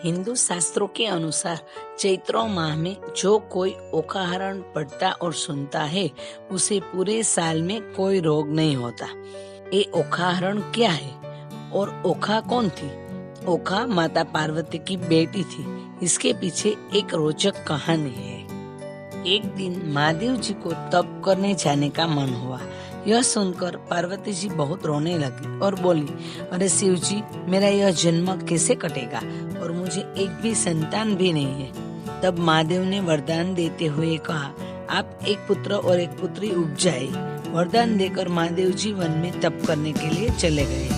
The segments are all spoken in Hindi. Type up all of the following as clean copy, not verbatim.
हिंदू शास्त्रों के अनुसार चैत्र माह में जो कोई ओखाहरण पढ़ता और सुनता है उसे पूरे साल में कोई रोग नहीं होता। ये ओखाहरण क्या है और ओखा कौन थी? ओखा माता पार्वती की बेटी थी। इसके पीछे एक रोचक कहानी है। एक दिन महादेव जी को तप करने जाने का मन हुआ। यह सुनकर पार्वती जी बहुत रोने लगी और बोली, अरे शिव जी, मेरा यह जन्म कैसे कटेगा और मुझे एक भी संतान भी नहीं है। तब महादेव ने वरदान देते हुए कहा, आप एक पुत्र और एक पुत्री उपजाए। वरदान देकर महादेव जी वन में तप करने के लिए चले गए।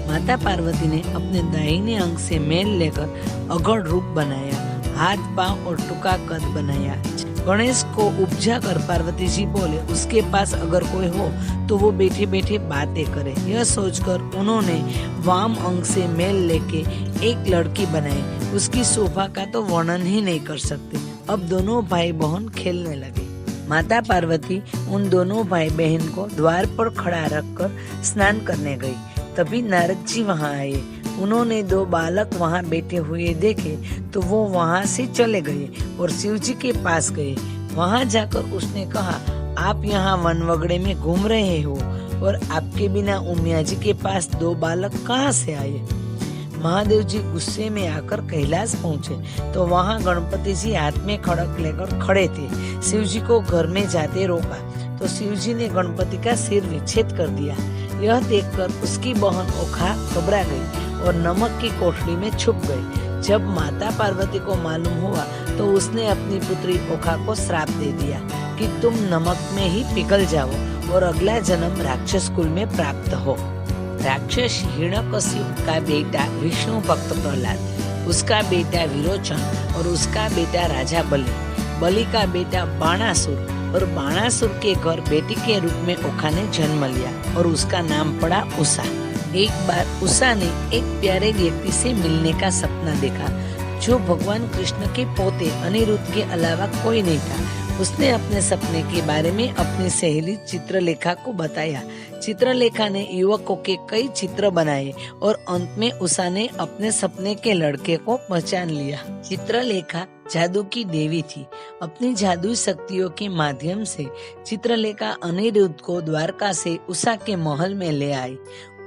माता पार्वती ने अपने दाहिने अंग से मेल लेकर अगड़ रूप बनाया, हाथ पांव और टुका कद बनाया। गणेश को उपजा कर पार्वती जी बोले, उसके पास अगर कोई हो तो वो बैठे बैठे बातें करे। यह सोचकर उन्होंने वाम अंग से मेल लेके एक लड़की बनाई। उसकी शोभा का तो वर्णन ही नहीं कर सकते। अब दोनों भाई बहन खेलने लगे। माता पार्वती उन दोनों भाई बहन को द्वार पर खड़ा रखकर स्नान करने गई। तभी नारद जी वहाँ आए। उन्होंने दो बालक वहाँ बैठे हुए देखे तो वो वहाँ से चले गए और शिव जी के पास गए। वहाँ जाकर उसने कहा, आप यहाँ वनवगड़े में घूम रहे हो और आपके बिना उमिया जी के पास दो बालक कहाँ से आए? महादेव जी गुस्से में आकर कैलाश पहुँचे तो वहाँ गणपति जी हाथ में खड़क लेकर खड़े थे। शिव जी को घर में जाते रोका तो शिव जी ने गणपति का सिर विच्छेद कर दिया। यह देखकर उसकी बहन ओखा घबरा गई और नमक की कोठरी में छुप गई। जब माता पार्वती को मालूम हुआ तो उसने अपनी पुत्री ओखा को श्राप दे दिया कि तुम नमक में ही पिघल जाओ और अगला जन्म राक्षस कुल में प्राप्त हो। राक्षस हिरण्यकशिपु का बेटा विष्णु भक्त प्रहलाद, उसका बेटा विरोचन और उसका बेटा राजा बलि का बेटा बाणासुर और बाणासुर के घर बेटी के रूप में ओखा ने जन्म लिया और उसका नाम पड़ा उषा। एक बार उषा ने एक प्यारे व्यक्ति से मिलने का सपना देखा जो भगवान कृष्ण के पोते अनिरुद्ध के अलावा कोई नहीं था। उसने अपने सपने के बारे में अपनी सहेली चित्रलेखा को बताया। चित्रलेखा ने युवकों के कई चित्र बनाए और अंत में उषा ने अपने सपने के लड़के को पहचान लिया। चित्रलेखा जादू की देवी थी। अपनी जादुई शक्तियों के माध्यम से चित्रलेखा अनिरुद्ध को द्वारका से उषा के महल में ले आई।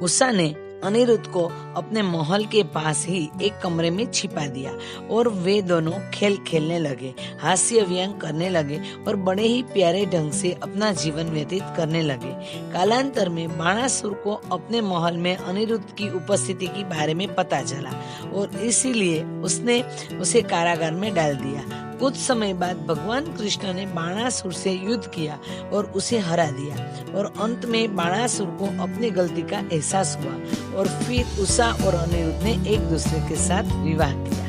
उषा ने अनिरुद्ध को अपने महल के पास ही एक कमरे में छिपा दिया और वे दोनों खेल खेलने लगे, हास्य व्यंग करने लगे और बड़े ही प्यारे ढंग से अपना जीवन व्यतीत करने लगे। कालांतर में बाणासुर को अपने महल में अनिरुद्ध की उपस्थिति के बारे में पता चला और इसीलिए उसने उसे कारागार में डाल दिया। कुछ समय बाद भगवान कृष्ण ने बाणासुर से युद्ध किया और उसे हरा दिया और अंत में बाणासुर को अपनी गलती का एहसास हुआ और फिर उषा और अनिरुद्ध ने एक दूसरे के साथ विवाह किया।